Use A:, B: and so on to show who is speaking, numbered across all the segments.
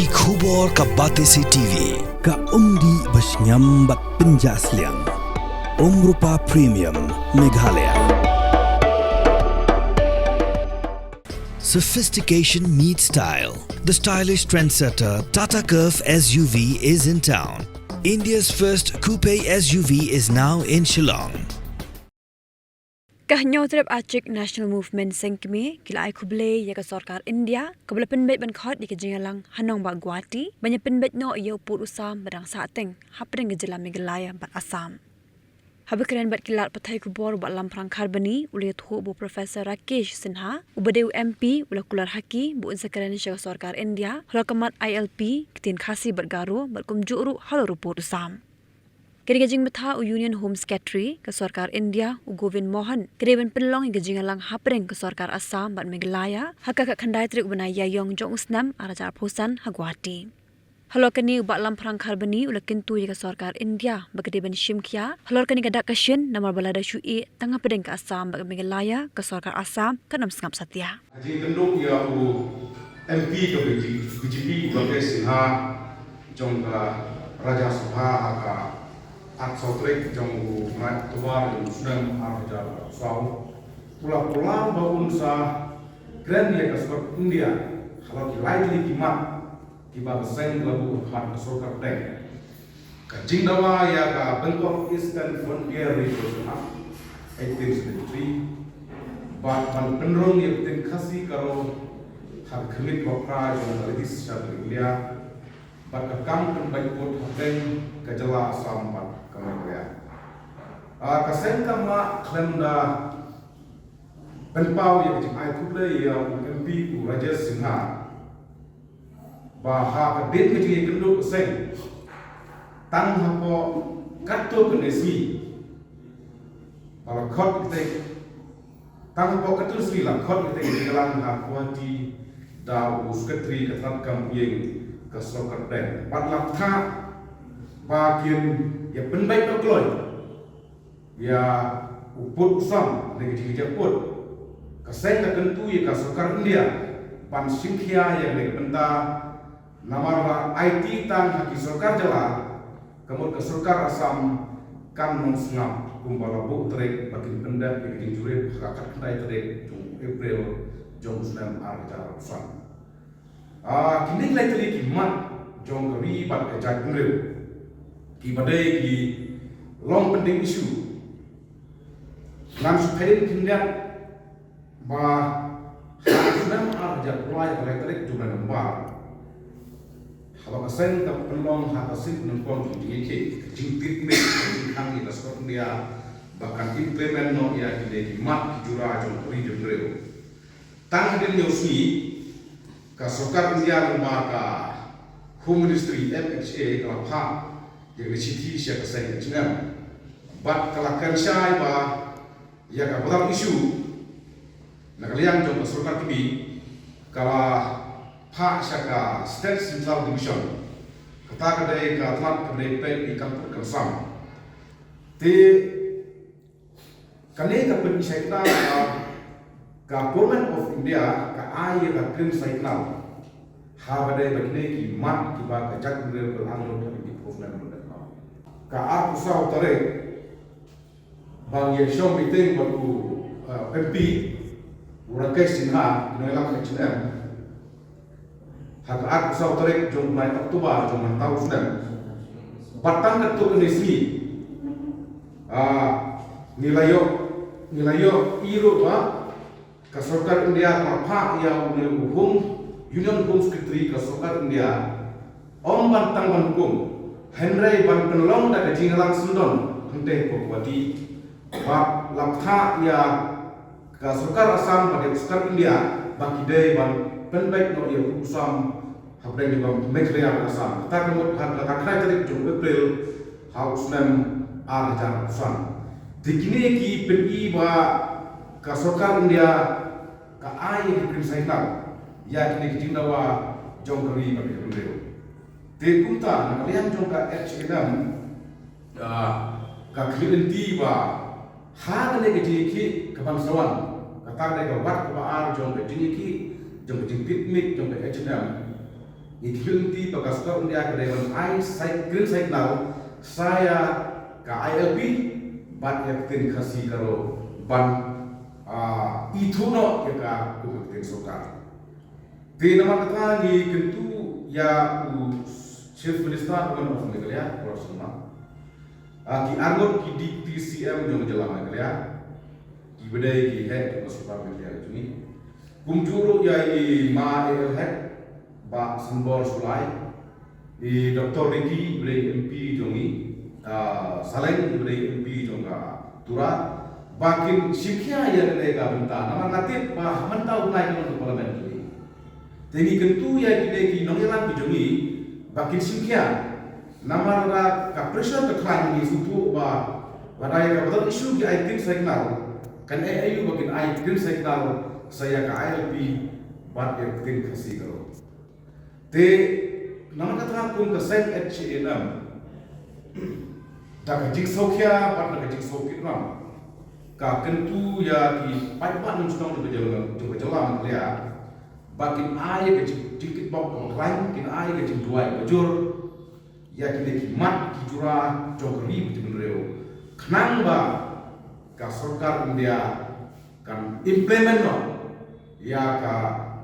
A: Ki khubor ka Batesi TV.
B: Ka umdi basnyambak penjaslian. Rupa Premium Meghalaya.
A: Sophistication meets style. The stylish trendsetter Tata Curve SUV is in town. India's first coupe SUV is now in Shillong.
C: Kahnyo terhadap Acik National Movement sengkeme kila ai kuble ya ka sarkar India kabla penbet ban khot di kejingalang Hanong ba Guwahati banyak penbet no ia put usam barang sateng hapring gejala Meghalaya bat Assam. Habakran bat kilat patai kubor bat lamprang karbani uliat hu bu Profesor Rakesh Sinha ubadeu MP ula kular haki bu insakaran syaka sarkar India halakamat ILP kitin khasi bat garu bat kumjuru halaru put usam. Kering betha u Union Home Secretary ke sarkar India u Govind Mohan kereban penlong gejing lang hapring ke sarkar Assam bat Meghalaya hakak khandai trik bana yayong jong usnam arajar phosan ha Guwahati. Halor kani u bat lamprang karbani ula kintu ke sarkar India bagdeban shimkhia halor kani gadak kashin namar balada shui tangah pedeng ke Assam bat Meghalaya ke sarkar Assam kanam sengap satya.
D: Jing kenduk ya u MP ke BJP Rakesh Sinha jong Raja Sabha ka Sotrek jong mat tuar jong sunam arja saw pula baun sa grand ya kasar India kalau kilai kimat kibat sen labu hat kasar deng kajing dawa ya ka Bangkok Eastern Frontier Region 1873 bat ban penrong ya tin khasi karo har khmit wapra jong redis India bat kam kan baik pot deng kajala Assam bat kasen kama klemda penpau yang jing ai kuble yang MP u Rajesh Sinha baha kadit kejing kenduk sen tang hapo katto kenesi bala khot kite tang hapo katto sri la khot kite galang ha Guwahati da u sekretari katrat kam yeng kasokar den bat lap tha ba kian ya penbaik no kloy ya uput usam negeri Jeput kaseng ka tentu ya ka sarkar India pan singkhia yang nek benda namar IT tan haki sarkar jala kemud ke sarkar Assam kan mensngap kumbala bu trek bagi benda negeri jurit hakakat kendai trek jung April jong Muslim arja usam kini lai teli kimat jong kari bat ke jat pengreu ki badai ki long penting isu ngam supaya kindian ba sudah arja mulai elektrik jumlah nomor kalau kesen tak pelong hak asin nempon di ke jingtit me kang kita skor dia bahkan implement no ya di mat jura jong kuri jumreu tang den yosi ka sokar India ka Home Ministry FHA ka ha yang diciti siapa saya jenam, bat kalakan saya ba ya kabar isu, nak liang jom surkar kibi, kala pak siapa State Central Division, kata kedai katlat kedai pek ikan put kansam, te kane kapen saya kita Government of India ka air ka krim saya kenal, habadai begini ki mat kiba kajak beliau beranggur dari problem ka usah utare bang Yeshom meeting baru MP Rakesh Sinha menolak HM hak usah utare jom mulai Oktober jom tahu sudah batang ketuk nisi nilayo iru ba ka sarkar India apa yang Union Home Secretary ka sarkar India bantang ban hukum Henry ban penlong da kejing lang sundon hente Guwahati bab laptha ya ka sarkar Assam pada sarkar India baki dei ban penbaik no ya usam habre ni bam Meghalaya Assam ta kemut han la kai tarik jung April house nam arjan Assam dikini ki peni ba ka sarkar India ka ai krim saita ya kini kejing dawa jong kari bagi pendeu te kunta nakalian jong ka H&M ka klienti ba ha ne ke ki ka bangsawan ka ta ne ka wat ka ar jong ke ki jong ke picnic jong ke H&M Ngikilti bagas kau India kedai ai sai green signal saya ka ILP bat yaktin khasi karo ban ithuno yaka kutin sokar. Di nama kata ni kentu ya Chief Minister Government of Meghalaya Prasuma ki argot ki DPCM jong jalan Meghalaya ki bedai ki head Prasuma Meghalaya juni kumjuro ya i ma head ba Sembor Sulai di Dr. Ricky bedai MP jongi Saleng bedai MP jonga Tura bakin sikya ya bedai ka benta nama natit ba mentau naik ke parlimen juni jadi kentu ya bedai ki nongelan ki jongi bakin sikya namara ka pressure ka klan ni sutu ba wadai ka betul isu ki I think signal kan ayu bakin I think signal saya ka ILP bat yang tin kasi karo te nama kata kum ka sen HNM ta ka jigsaw kya bat ka jigsaw kitram ka kentu ya ki pat nung stong to jalan ya bakin ai ka dikit bok klan kin ai ka duai bajur ya ki mat ki jura jogri betul kenang ba ka sarkar India kan implement no ya ka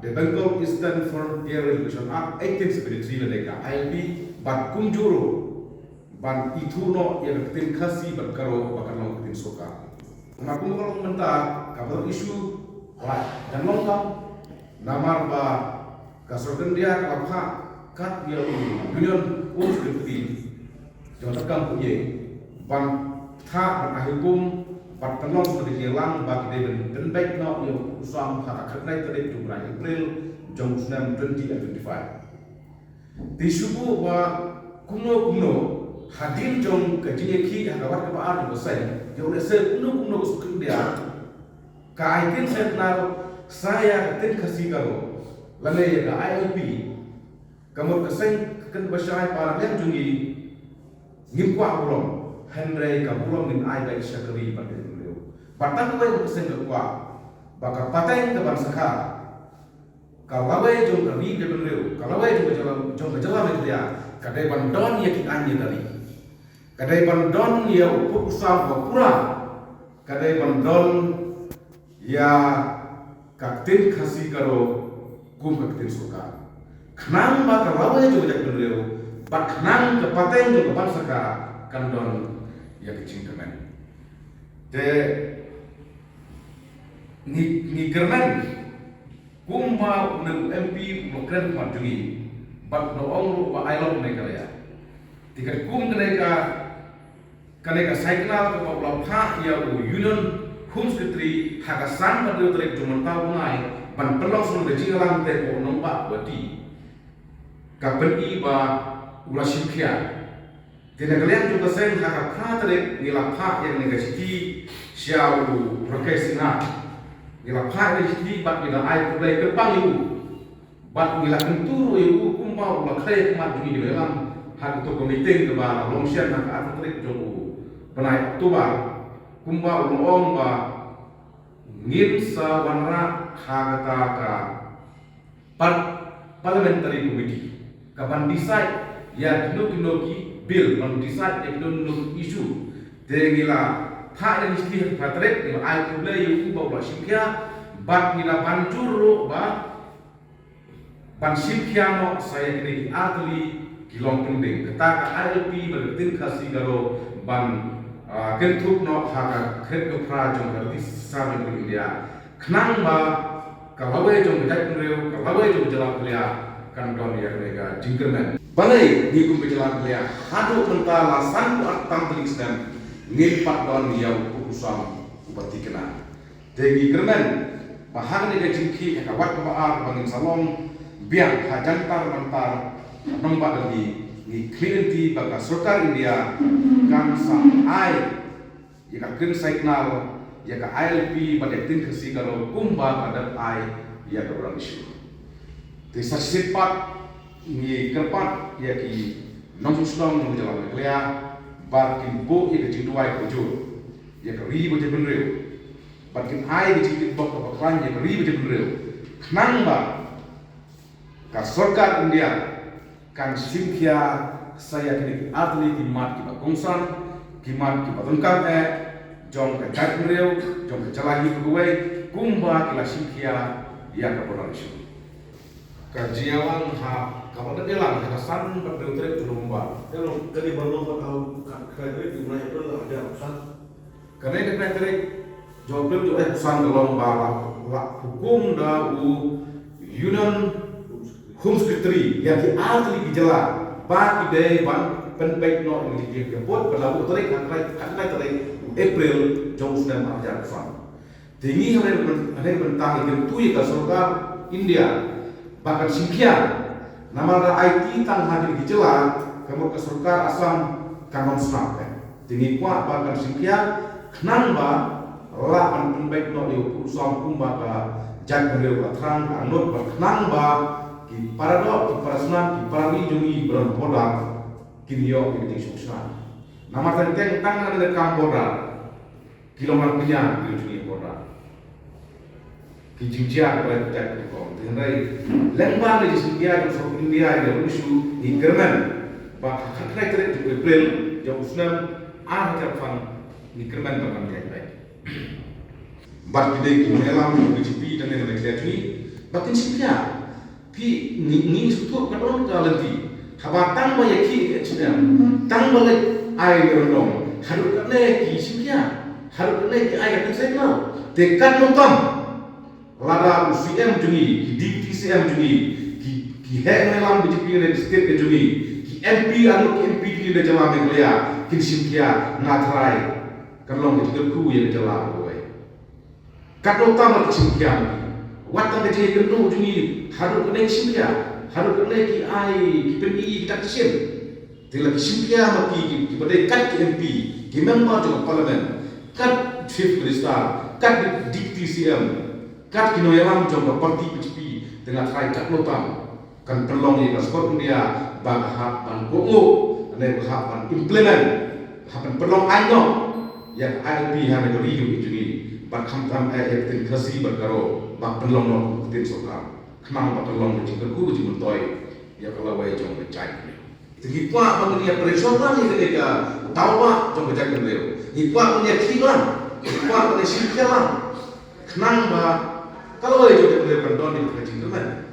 D: the Bengal Eastern Frontier Regulation Act 1873 lega ILP bat kumjuro ban ithuno ya tin khasi bat karo bakal long tin soka na kum kalau menta ka isu wa dan longkam namar ba ka sarkar India ka pha kat ya union us deputy jawab kam puye ban tha ban ahikum bat penong seperti hilang bagi dia dan baik no yang usam hak akhirnya tadi tu bulan April jam 2025 di subuh wa kuno hadir jom kajian ki agawat kebaar di besar jauh lesser kuno usukin dia kaitin saya tin kasih karo lalu ya ILP kamu keseng kan bersai para yang jungi ngimpa ulong Henry kabulong min ai baik syakari pada beliau. Batang kau yang keseng kekuat, bakal pateng ke bansaka. Kalau awak jom kami dia beliau, kalau awak jom berjalan dia, kadai bandon ya kita tadi, kadai bandon ya usah berpura, kadai bandon ya kaktin kasih karo kum kaktin suka. Kenang bakal awak jom berjalan beliau, bak kenang ke pateng jom ke bansaka kandon ya kecing kemen. Te ni kerman kumma nang MP mokren majui bak no ongru ba ailok Meghalaya. Tiga kum kaneka signal ke bawah pha ya union hum sekretari hagasan pada trek juman tahu nai ban pelong sun de jingalang te ko nomba wati kapen i ba ula sikya. Tidak kalian juga sen hak praterik nilapha yang negasi siau prokes na nilapha negasi bat nila ai kublai kepang ibu bat nila kenturu ibu kumpau la khay mat ni dalam hak to komite ke ba longsian hak praterik jomu benai tuba kumpau long ba ngin sa wanra hagata ka parliamentary committee kapan decide ya kinoki bill on decide ekonomi isu dengila tha yang isti patrek ni ai kuble yu ba sikya bat nila pancur ba ban sikya no saya kini atli kilong pending kata ILP bertin kasih garo ban kentuk no haka khet ko pra jong garti sabe ni India knang ba kalau jong jat nreu kalau jong jalan kuliah kan don ya nega jingkerman balai di kum berjalan kuliah hadu mentala sanku atang telis dan ngilpat don yang usam ubati kena degi kerman bahang nega jingki kawat kebaar bangin salong biang hajantar mentar nombak lagi ni klienti baka sarkar India kan sa ai ya ken signal ya ka ILP pada tin kasi kalau kumba pada ai ya ka orang isu desa sifat ni kerpat ya ki nong susong nong jalan Meghalaya barkin bo ya ke jinduai kujur ya ke ribu je benreu barkin ai ke jindik bok ke klan ya ke ribu je benreu knang ba ka sarkar India kan simkia saya kini atli di mat ki bagongsan ki mat ki badungkan jong ke jatmreu jong ke jalahi kuwe kumba kila simkia ya ka bonan isu kajialan ha kapal delang ha san berdeutre tulumba
E: Kalau dari balong bakal kredit di mana itu ada urusan.
D: karena kena jawab itu pesan dalam bala hukum da Union Home Secretary yang diatli gejala bagi day ban penbaik no ini dia buat berlaku tarik April jauh sudah mengajar pesan tinggi hari bentang itu ya surga India bahkan Singkia nama IT tang hadir gejala kamu ke surga asam kanon snap tinggi kuat bahkan Singkia kenapa lapan penbaik no itu usam kumba ka jak beliau terang anut berkenamba ki paradok ki parasnan ki parani jungi beron podang kini yo ki suksan nama tenteng tangan ada kamboda kilometer punya ki jungi poda ki jinjia pada tak di kom tenrai lembang di India di South India di Rusu di German bah hakrai kere di April jauh usnam Jepang di German bahkan dia baik bat gede ki melam di cipi dan yang lain ni batin sipnya pi ni sutu kadon kalanti habatan ba yaki cidam tang balik ai rondong haru kane ki sipnya haru kane ki ai kan sekno dekat notam lada UCM jungi ki DPCM jungi ki he melam di cipi dan state ke jungi ki MP anu ki MP di dalam meglea ki sipnya ngatrai kalong di ku ya dalam kato tamat simkiam watang ke je gendo jungi haru kene simkia haru kene ki ai ki peni kita kisim tila ki simkia maki ki pada kat ki MP ki member jong parlimen kat chief minister kat DPCM kat ki noyalam jong parti PCP dengan kai kat lotam kan pelong ni pasport India bang hak ban kongo ane hak ban implement hak pelong aino yang ILP hane ko riu jungi bakam tam tin kasi berkaro bak pelong no tin sokam kenang bak pelong di ku ji muntoy ya kalau wai jong becai tinggi pa bang dia presonan ni ketika tawa jong becai beliau ni pa punya kilan pa punya sikilan kenang ba kalau wai jong beliau kan don di kecil teman